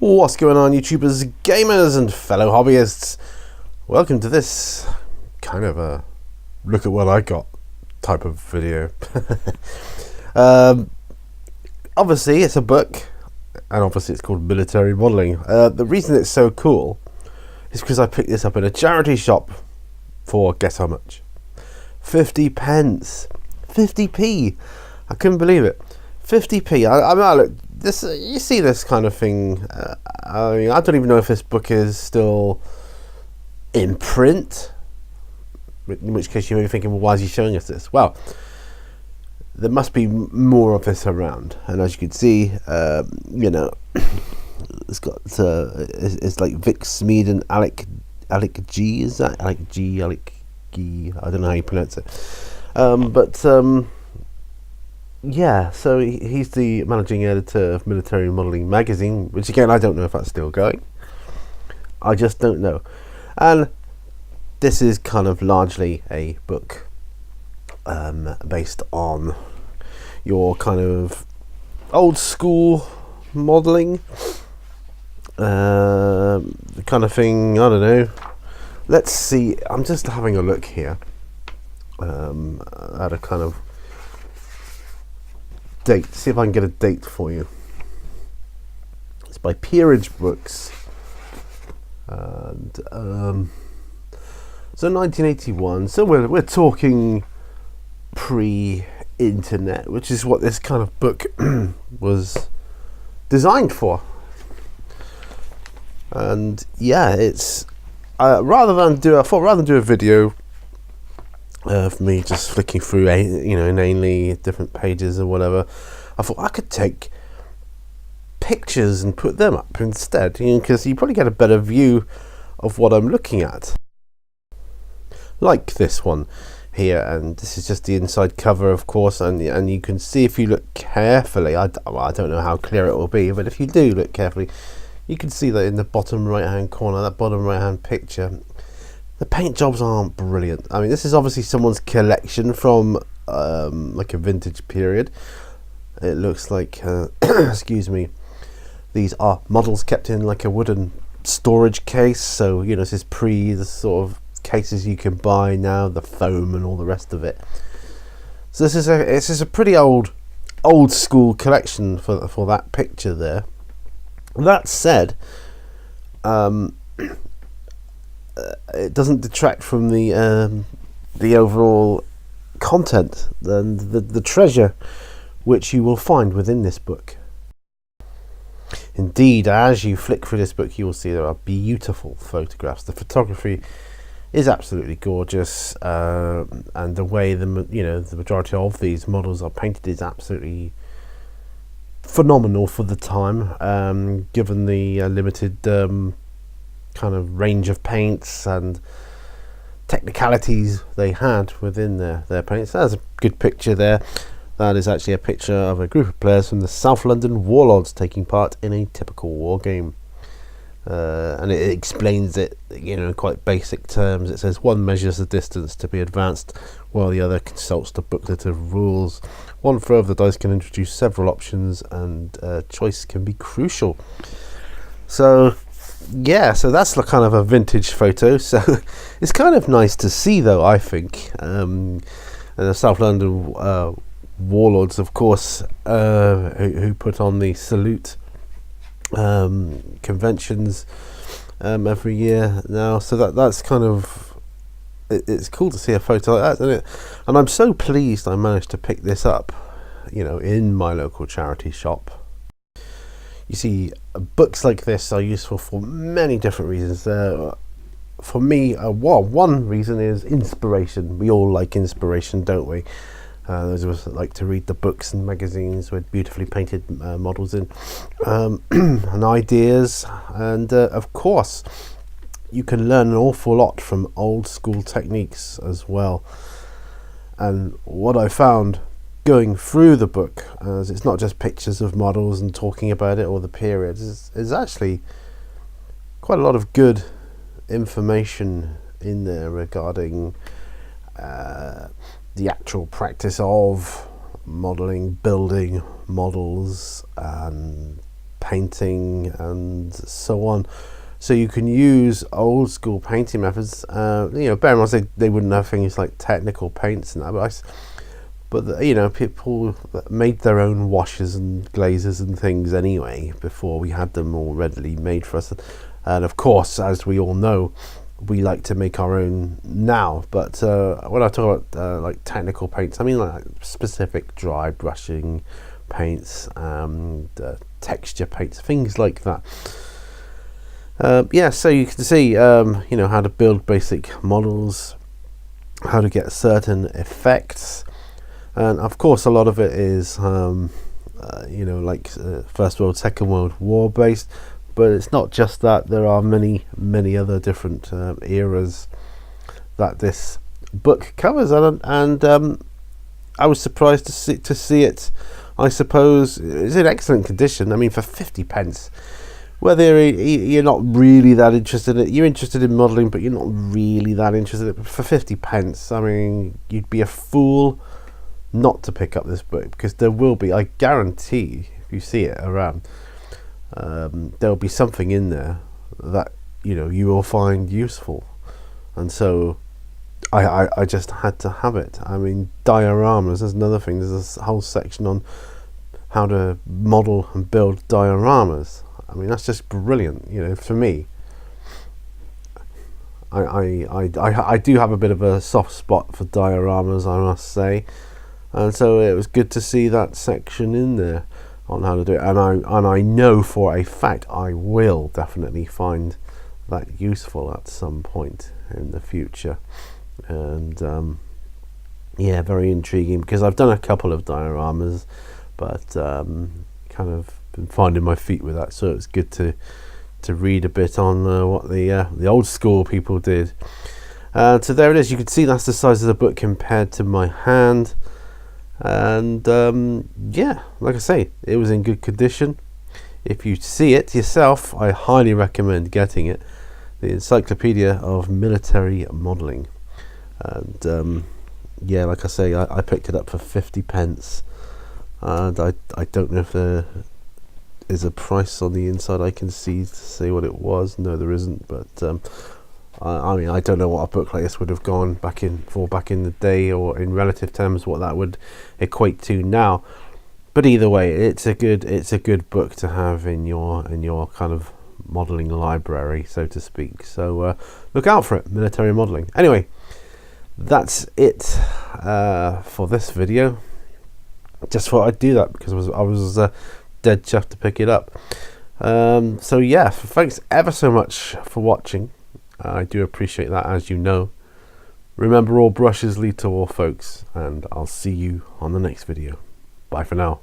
What's going on, YouTubers, gamers and fellow hobbyists? Welcome to this kind of a look at what I got type of video. Obviously it's a book, and obviously it's called Military Modelling. The reason it's so cool is because I picked this up in a charity shop for, guess how much? 50 pence. 50p. I couldn't believe it. 50p. I mean, look, this, you see this kind of thing. I mean, I don't even know if this book is still in print. In which case you may be thinking, well, why is he showing us this? Well, there must be more of this around, and as you can see, you know, it's got it's like Vic Smeed and Alec G. Is that Alec G? I don't know how you pronounce it, yeah, so he's the managing editor of Military Modelling magazine, which again, I don't know if that's still going. I just don't know. And this is kind of largely a book based on your kind of old school modelling, the kind of thing, I don't know. Let's see, I'm just having a look here at a kind of date, see if I can get a date for you. It's by Peerage Books, and so 1981, so we're talking pre-internet, which is what this kind of book was designed for. And yeah, it's rather than do a video of me just flicking through, you know, inanely different pages or whatever, I thought I could take pictures and put them up instead, you know, because you probably get a better view of what I'm looking at. Like this one here, and this is just the inside cover, of course, and you can see if you look carefully, I don't know how clear it will be, but if you do look carefully, you can see that in the bottom right hand corner, that bottom right hand picture, the paint jobs aren't brilliant. I mean, this is obviously someone's collection from like a vintage period. It looks like excuse me, these are models kept in like a wooden storage case, so you know, this is pre the sort of cases you can buy now, the foam and all the rest of it. So this is a pretty old school collection for that picture there. That said, it doesn't detract from the overall content and the treasure which you will find within this book. Indeed, as you flick through this book, you will see there are beautiful photographs. The photography is absolutely gorgeous, and the way the majority of these models are painted is absolutely phenomenal for the time, given the limited kind of range of paints and technicalities they had within their paints. There's a good picture there. That is actually a picture of a group of players from the South London Warlords taking part in a typical war game. And it explains it, you know, in quite basic terms. It says one measures the distance to be advanced while the other consults the booklet of rules. One throw of the dice can introduce several options, and choice can be crucial. So yeah, so that's the kind of a vintage photo. So it's kind of nice to see, though, I think. And the South London Warlords, of course, who put on the salute conventions every year now, so that's kind of it's cool to see a photo like that, isn't it? And I'm so pleased I managed to pick this up, you know, in my local charity shop. You see, books like this are useful for many different reasons. For me, one reason is inspiration. We all like inspiration, don't we? Those of us that like to read the books and magazines with beautifully painted models in, and ideas, and of course you can learn an awful lot from old school techniques as well. And what I found going through the book, as it's not just pictures of models and talking about it or the periods, is actually quite a lot of good information in there regarding the actual practice of modelling, building models and painting and so on. So you can use old school painting methods. You know, bear in mind they wouldn't have things like technical paints and that, but you know, people made their own washes and glazes and things anyway before we had them all readily made for us. And of course, as we all know, we like to make our own now. But when I talk about like technical paints, I mean like specific dry brushing paints, texture paints, things like that. Yeah, so you can see, you know, how to build basic models, how to get certain effects, and of course a lot of it is, you know, like First World, Second World War based, but it's not just that. There are many other different eras that this book covers, and I was surprised to see it. I suppose it's in excellent condition. I mean, for 50p. Whether you're not really that interested in it, you're interested in modelling, but you're not really that interested in it. But for 50p, I mean, you'd be a fool not to pick up this book, because there will be, I guarantee, if you see it around, there'll be something in there that, you know, you will find useful. And so I just had to have it. I mean, dioramas is another thing. There's a whole section on how to model and build dioramas. I mean, that's just brilliant, you know, for me. I do have a bit of a soft spot for dioramas, I must say. And so it was good to see that section in there on how to do it. And I know for a fact I will definitely find that useful at some point in the future. And yeah, very intriguing, because I've done a couple of dioramas, but kind of been finding my feet with that, so it's good to read a bit on what the old school people did. So there it is. You can see that's the size of the book compared to my hand, and yeah, like I say, it was in good condition. If you see it yourself, I highly recommend getting it. The Encyclopedia of Military Modelling. And yeah, like I say, I picked it up for 50p, and I don't know if there is a price on the inside I can see to say what it was. No, there isn't. But I mean, I don't know what a book like this would have gone back in the day, or in relative terms what that would equate to now. But either way, it's a good book to have in your kind of modelling library, so to speak. So look out for it, military modelling. Anyway, that's it for this video. Just thought I'd do that because I was dead chuffed to pick it up. So yeah, thanks ever so much for watching. I do appreciate that, as you know. Remember, all brushes lead to war, folks, and I'll see you on the next video. Bye for now.